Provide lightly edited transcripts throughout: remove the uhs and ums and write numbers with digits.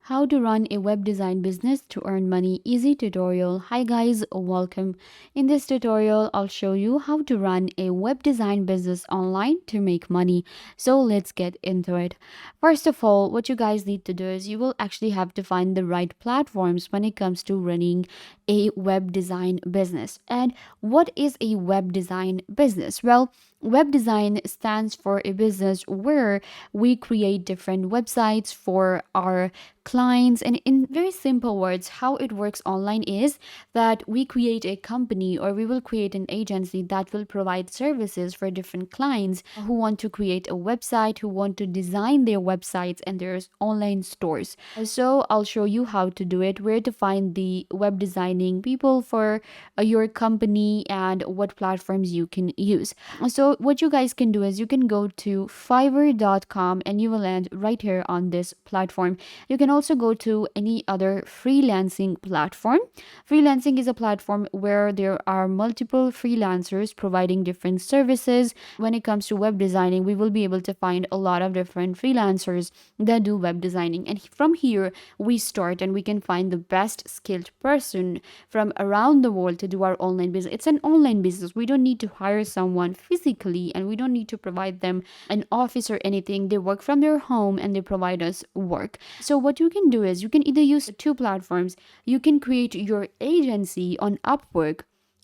How to run a web design business to earn money easy tutorial. Hi guys, welcome. In this tutorial, I'll show you how to run a web design business online to make money. So let's get into it. First of all, what you guys need to do is you will actually have to find the right platforms when it comes to running a web design business. And what is a web design business? Well, web design stands for a business where we create different websites for our clients. And in very simple words, how it works online is that we create a company or we will create an agency that will provide services for different clients who want to create a website, who want to design their websites and their online stores. So I'll show you how to do it, where to find the web designing people for your company, and what platforms you can use. So what you guys can do is you can go to fiverr.com and you will land right here on this platform. You can also go to any other freelancing platform. Freelancing is a platform where there are multiple freelancers providing different services. When it comes to web designing, we will be able to find a lot of different freelancers that do web designing. And from here, we start and we can find the best skilled person from around the world to do our online business. It's an online business. We don't need to hire someone physically and we don't need to provide them an office or anything. They work from their home and they provide us work. So what you can do is you can either use two platforms. You can create your agency on Upwork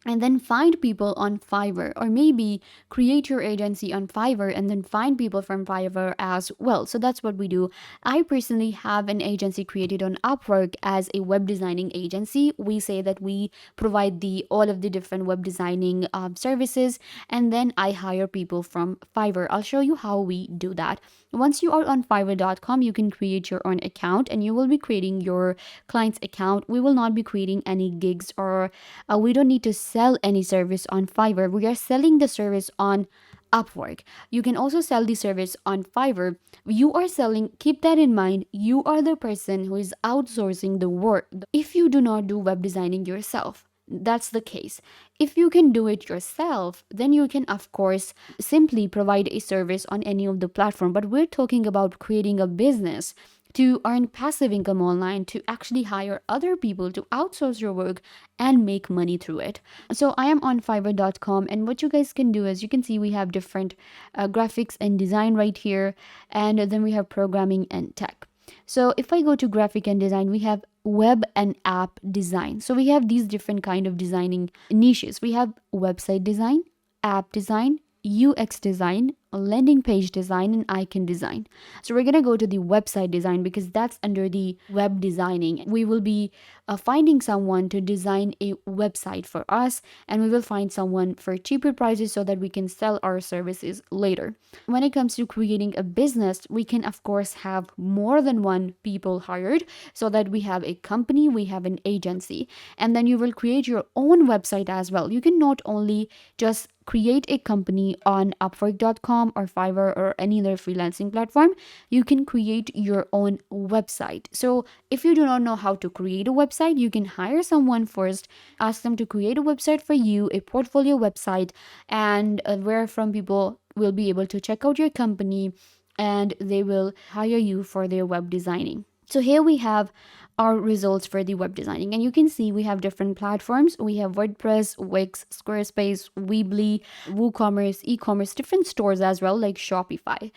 and then find people on Fiverr, or maybe create your agency on Fiverr and then find people from Fiverr as well. So that's what we do. I personally have an agency created on Upwork as a web designing agency. We say that we provide the all of the different web designing services, and then I hire people from Fiverr. I'll show you how we do that. Once you are on fiverr.com, you can create your own account and you will be creating your client's account. We will not be creating any gigs, or we don't need to sell any service on Fiverr. We are selling the service on Upwork. You can also sell the service on Fiverr. You are selling, keep that in mind, you are the person who is outsourcing the work. If you do not do web designing yourself, that's the case. If you can do it yourself, then you can, of course, simply provide a service on any of the platform. But we're talking about creating a business to earn passive income online, to actually hire other people to outsource your work and make money through it. So I am on fiverr.com, and what you guys can do is you can see we have different graphics and design right here, and then we have programming and tech. So if I go to graphic and design, we have web and app design. So we have these different kind of designing niches. We have website design, app design, UX design, landing page design, and icon design. So we're going to go to the website design because that's under the web designing. We will be finding someone to design a website for us, and we will find someone for cheaper prices so that we can sell our services later. When it comes to creating a business, we can of course have more than one people hired so that we have a company, we have an agency, and then you will create your own website as well. You can not only just create a company on upwork.com or Fiverr or any other freelancing platform, you can create your own website. So if you do not know how to create a website, you can hire someone first, ask them to create a website for you, a portfolio website, and where from people will be able to check out your company and they will hire you for their web designing. So here we have our results for the web designing, and you can see we have different platforms. We have WordPress, Wix, Squarespace, Weebly, WooCommerce, e-commerce, different stores as well, like Shopify.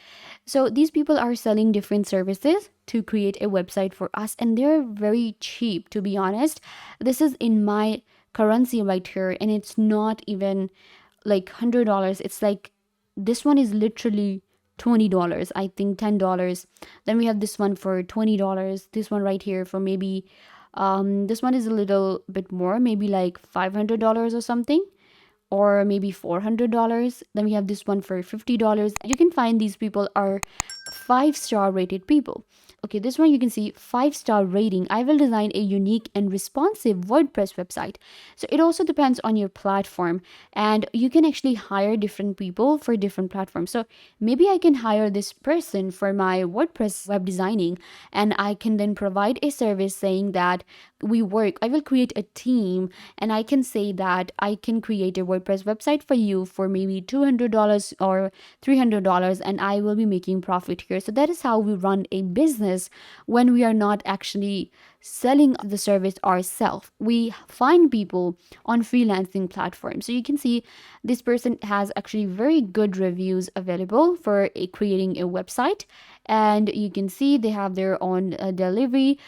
So these people are selling different services to create a website for us, and they're very cheap, to be honest. This is in my currency right here, and it's not even like $100. It's like this one is literally $20, I think $10. Then we have this one for $20. This one right here for maybe this one is a little bit more, maybe like $500 or something, or maybe $400. Then we have this one for $50. You can find these people are 5-star rated people. Okay, this one you can see 5-star rating. I will design a unique and responsive WordPress website. So it also depends on your platform, and you can actually hire different people for different platforms. So maybe I can hire this person for my WordPress web designing, and I can then provide a service saying that I will create a team, and I can say that I can create a WordPress website for you for maybe $200 or $300, and I will be making profit here. So that is how we run a business services when we are not actually selling the service ourselves. We find people on freelancing platforms. So you can see this person has actually very good reviews available for creating a website, and you can see they have their own delivery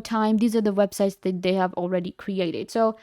time. These are the websites that they have already created. So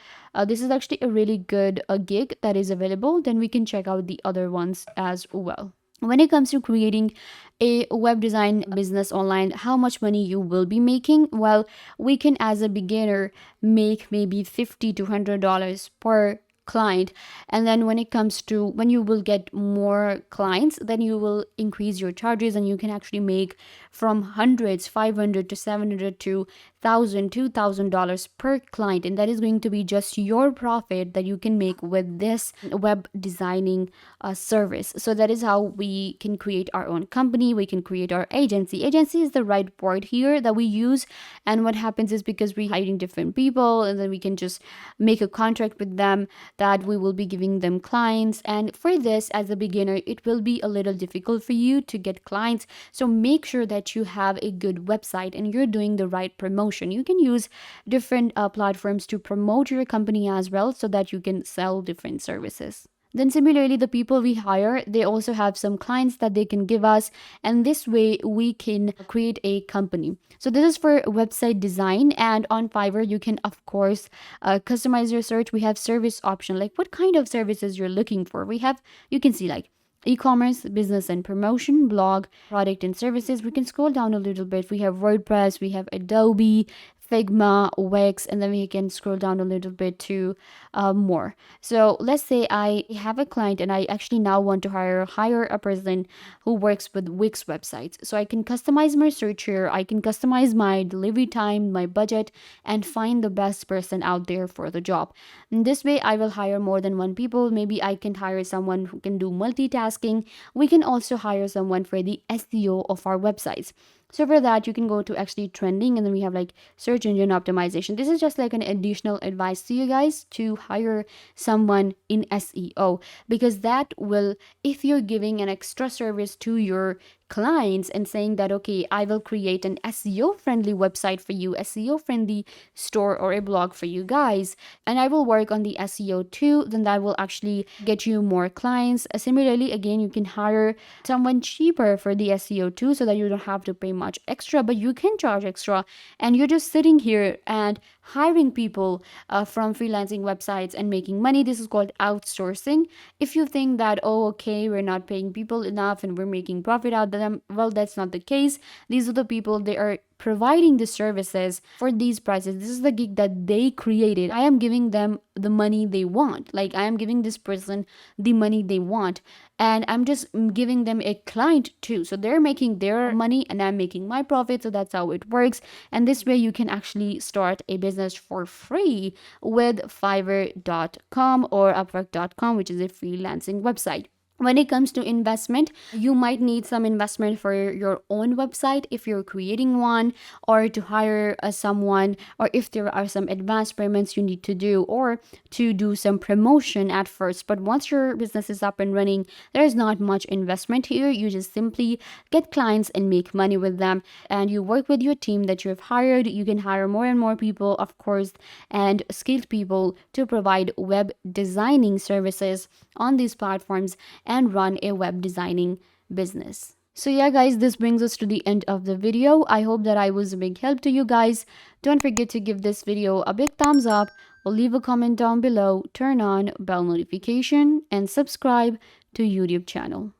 this is actually a really good gig that is available. Then we can check out the other ones as well. When it comes to creating a web design business online, how much money you will be making? Well, we can, as a beginner, make maybe $50 to $100 per client. And then when it comes to when you will get more clients, then you will increase your charges, and you can actually make from hundreds, 500 to 700 to $1,000, $2,000 per client. And that is going to be just your profit that you can make with this web designing service. So that is how we can create our own company. We can create our agency. Agency is the right word here that we use. And what happens is, because we're hiring different people, and then we can just make a contract with them that we will be giving them clients. And for this, as a beginner, it will be a little difficult for you to get clients. So make sure that you have a good website and you're doing the right promotion. You can use different platforms to promote your company as well, so that you can sell different services. Then similarly, the people we hire, they also have some clients that they can give us, and this way we can create a company. So this is for website design. And on Fiverr, you can of course customize your search. We have service option, like what kind of services you're looking for. We have, you can see like e-commerce, business and promotion, blog, product and services. We can scroll down a little bit. We have WordPress, we have Adobe, Figma, Wix, and then we can scroll down a little bit to more. So let's say I have a client and I actually now want to hire a person who works with Wix websites. So I can customize my search here, I can customize my delivery time, my budget, and find the best person out there for the job. In this way, I will hire more than one people. Maybe I can hire someone who can do multitasking. We can also hire someone for the SEO of our websites. So for that, you can go to actually trending, and then we have like search engine optimization. This is just like an additional advice to you guys to hire someone in SEO, because that will, if you're giving an extra service to your clients and saying that, okay, I will create an SEO friendly website for you, SEO friendly store or a blog for you guys, and I will work on the SEO too, then that will actually get you more clients. Similarly, again, you can hire someone cheaper for the SEO too, so that you don't have to pay much extra, but you can charge extra, and you're just sitting here and hiring people from freelancing websites and making money. This is called outsourcing. If you think that, oh, okay, we're not paying people enough and we're making profit out of them, well, that's not the case. These are the people, they are providing the services for these prices. This is the gig that they created. I am giving them the money they want. Like, I am giving this person the money they want, and I'm just giving them a client too. So they're making their money and I'm making my profit. So that's how it works. And this way you can actually start a business for free with Fiverr.com or Upwork.com, which is a freelancing website. When it comes to investment, you might need some investment for your own website if you're creating one, or to hire someone, or if there are some advanced payments you need to do, or to do some promotion at first. But once your business is up and running, there's not much investment here. You just simply get clients and make money with them, and you work with your team that you've hired. You can hire more and more people, of course, and skilled people to provide web designing services on these platforms and run a web designing business. So yeah guys, this brings us to the end of the video. I hope that I was a big help to you guys. Don't forget to give this video a big thumbs up, or leave a comment down below, turn on bell notification, and subscribe to YouTube channel.